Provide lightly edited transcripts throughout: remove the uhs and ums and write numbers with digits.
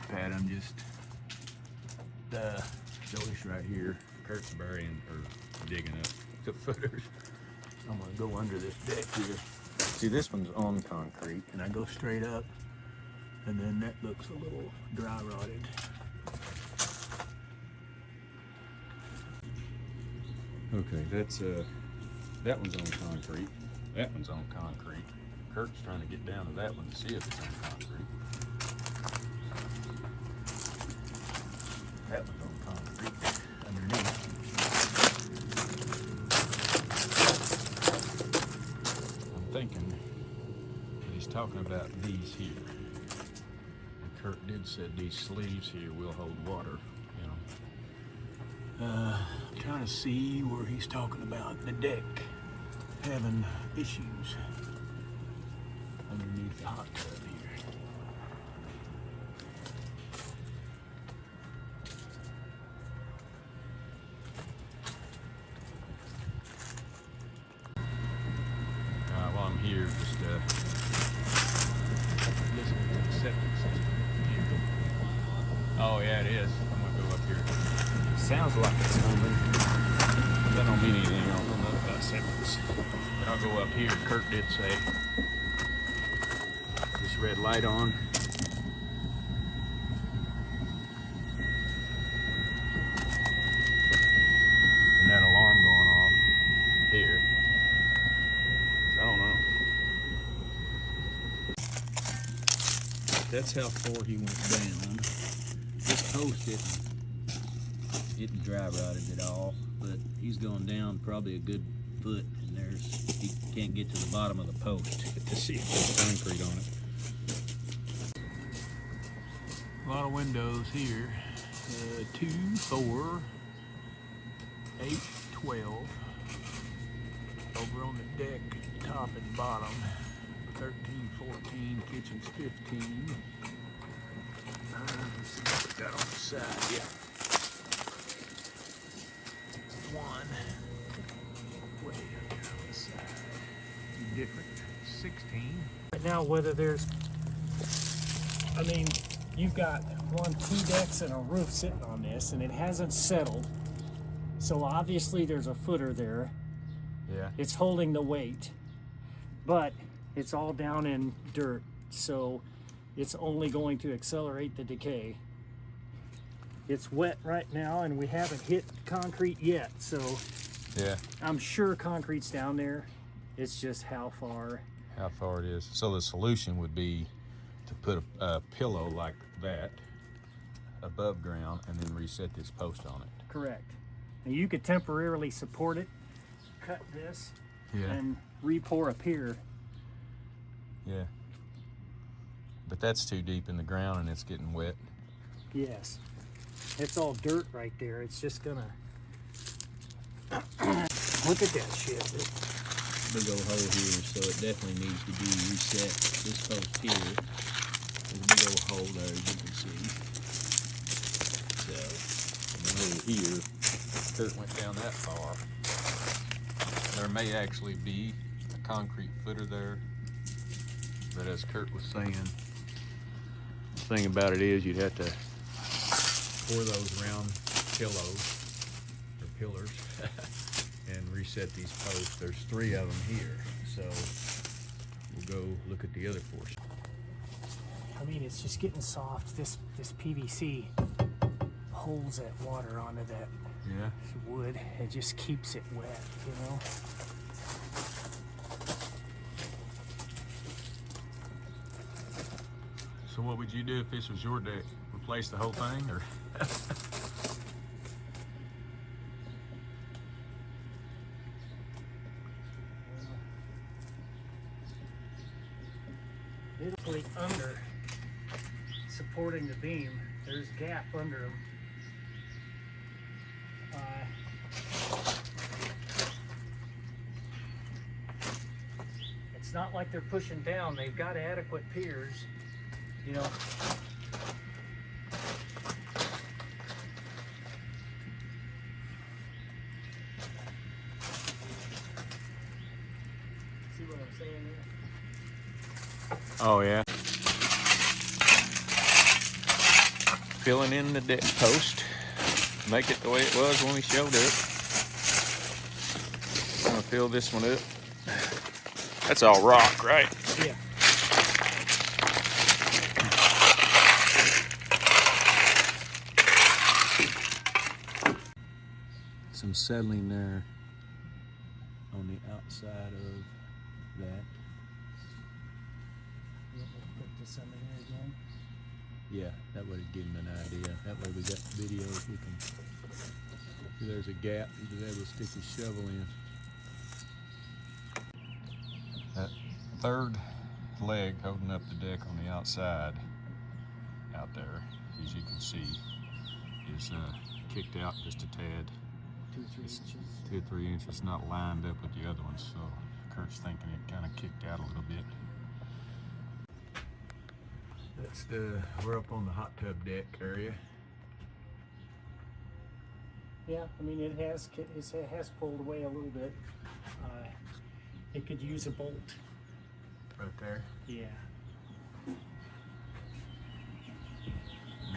pad. I'm just Joey's right here. Kurt's burying or digging up the footers. I'm gonna go under this deck here. See, this one's on concrete, and I go straight up, and then that looks a little dry rotted. Okay, that's that one's on concrete. That one's on concrete. Kurt's trying to get down to that one to see if it's on concrete. That one's on concrete underneath. I'm thinking he's talking about these here. And Kurt did said these sleeves here will hold water, you know. I'm trying to see where he's talking about the deck having issues underneath the hot tub here. While I'm here, just listening to the septic system here. Oh yeah, it is. I'm gonna go up here. Sounds like it's humming. That don't mean anything. I don't know nothing about septics. But I'll go up here. Kurt did say this red light on. And that alarm going off here. I don't know. That's how far he went down. This post didn't dry rotted at all, but he's going down probably a good foot, and he can't get to the bottom of the post to see if there's concrete on it. A lot of windows here. 2, 4, 8, 12. Over on the deck, top and bottom, 13, 14, kitchen's 15. Let's see what we got on the side, yeah. 1, way up here on the side. Different, 16. Right now, whether there's, I mean, you've got 2 decks and a roof sitting on this, and it hasn't settled. So obviously there's a footer there. Yeah. It's holding the weight, but it's all down in dirt, so it's only going to accelerate the decay. It's wet right now, and we haven't hit concrete yet, so yeah, I'm sure concrete's down there. It's just how far it is. So the solution would be to put a pillow like that above ground and then reset this post on it. Correct. And you could temporarily support it, cut this, and re-pour a pier. Yeah. But that's too deep in the ground and it's getting wet. Yes. It's all dirt right there. It's just gonna... Look at that shit. Big old hole here, so it definitely needs to be reset. This post here, there's a big old hole there, as you can see. So, and then over here, Kurt went down that far. There may actually be a concrete footer there, but as Kurt was saying, the thing about it is you'd have to pour those round pillows or pillars and reset these posts. There's 3 of them here, so we'll go look at the other portion. I mean, it's just getting soft. This PVC holds that water onto that wood. It just keeps it wet, you know. So what would you do if this was your deck? Replace the whole thing, or? Literally under, supporting the beam, there's a gap under them. It's not like they're pushing down. They've got adequate piers, you know. See what I'm saying there? filling in the deck post. Make it the way it was when we showed it. I'm gonna fill this one up. That's all rock, right? Yeah. Some settling there on the outside of that. You want me to put this under here again? Yeah, that would give him an idea. That way we got videos we can, if there's a gap, he was able to stick his shovel in. That third leg holding up the deck on the outside out there, as you can see, is kicked out just a tad. 2-3 inches. 2 or 3 inches, not lined up with the other ones, so Kurt's thinking it kind of kicked out a little bit. That's we're up on the hot tub deck area. Yeah, I mean it has pulled away a little bit. It could use a bolt. Right there. Yeah.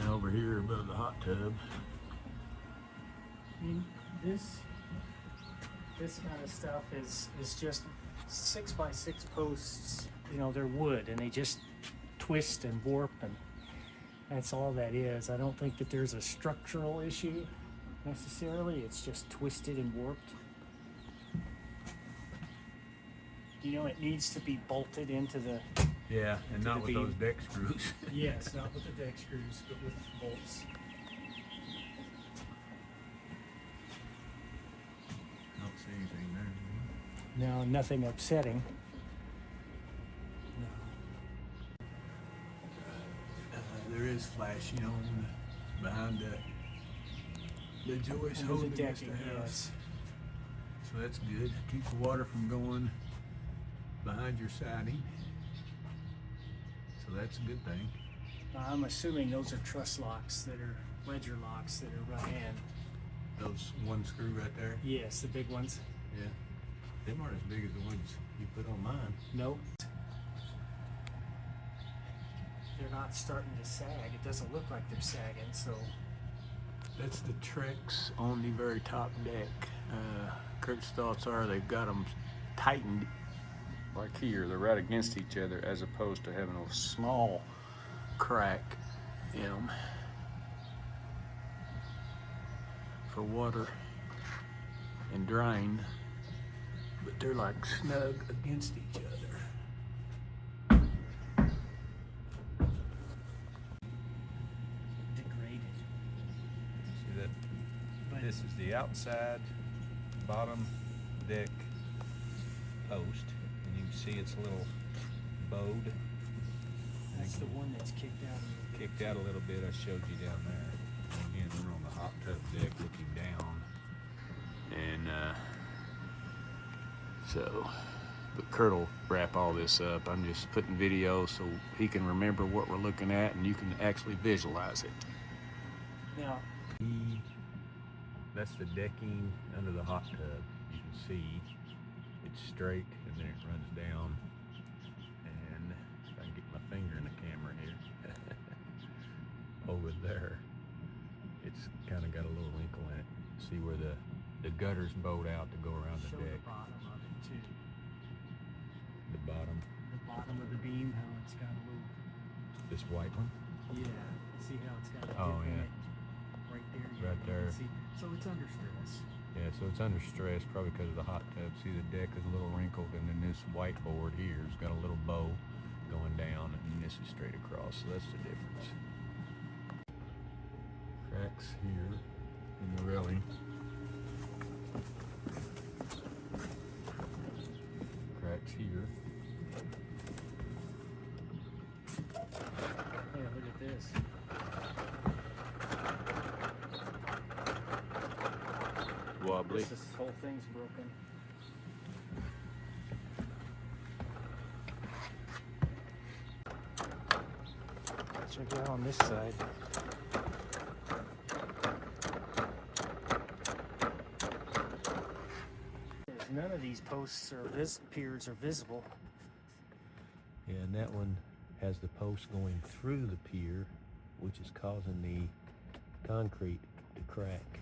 And over here above the hot tub. I mean, this kind of stuff is just 6x6 posts. You know, they're wood and they just twist and warp, and that's all that is. I don't think that there's a structural issue necessarily. It's just twisted and warped. You know, it needs to be bolted into the... Yeah, and not with beam. those deck screws. Yes, not with the deck screws, but with bolts. Don't see anything there. No, nothing upsetting. There is flashing on behind the joist Under holding the against the decking, house. yes. So that's good. Keep the water from going behind your siding. So that's a good thing. I'm assuming those are truss locks that are ledger locks that are run in. Those one screw right there. Yes, the big ones. Yeah. Them aren't as big as the ones you put on mine. Nope. They're not starting to sag. It doesn't look like they're sagging, so. That's the tricks on the very top deck. Kurt's thoughts are they've got them tightened like here. They're right against each other as opposed to having a small crack in them for water and drain, but they're like snug against each other. Degraded. See that? But This is the outside bottom deck post, and you can see it's a little bowed. that's the one that's kicked out. Kicked out a little bit. I showed you down there. And again, we're on the hot tub deck looking down, and so. But Kurt will wrap all this up. I'm just putting video so he can remember what we're looking at, and you can actually visualize it. Now, That's the decking under the hot tub. You can see it's straight and then it runs down. And if I can get my finger in the camera here, over there, it's kind of got a little wrinkle in it. See where the gutters bowed out to go around the show deck. the bottom of it too. The bottom, The bottom of the beam, how it's got a little. this white one. Yeah. See how it's got a Oh, dip in yeah. it? Right there. Right you can there. See. So it's under stress. Yeah, so it's under stress probably because of the hot tub. See, the deck is a little wrinkled, and then this white board here has got a little bow going down, and this is straight across, so that's the difference. Cracks here in the railing. Cracks here. Yeah, look at this. Wobbly. This whole thing's broken. Check it out on this side. None of these posts or piers are visible. Yeah, and that one has the post going through the pier, which is causing the concrete to crack.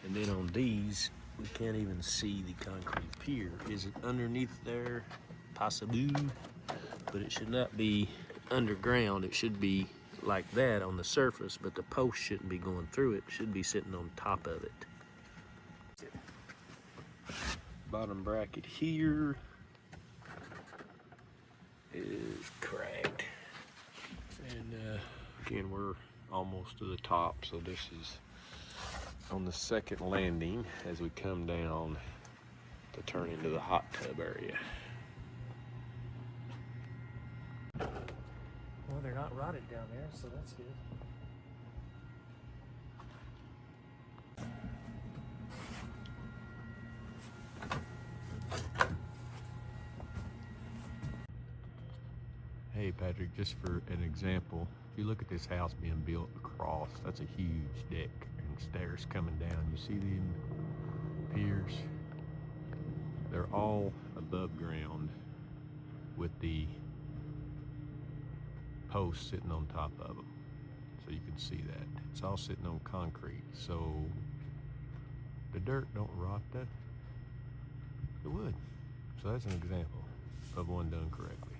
And then on these, we can't even see the concrete pier. Is it underneath there? Possibly, but it should not be underground. It should be like that on the surface, but the post shouldn't be going through it. It should be sitting on top of it. Bottom bracket here is cracked. And again, we're almost to the top, so this is on the second landing as we come down to turn into the hot tub area. Well, they're not rotted down there, so that's good. Hey Patrick, just for an example, if you look at this house being built across, that's a huge deck and stairs coming down. You see them piers? They're all above ground with the posts sitting on top of them. So you can see that. It's all sitting on concrete. So the dirt don't rot that. It would. So that's an example of one done correctly.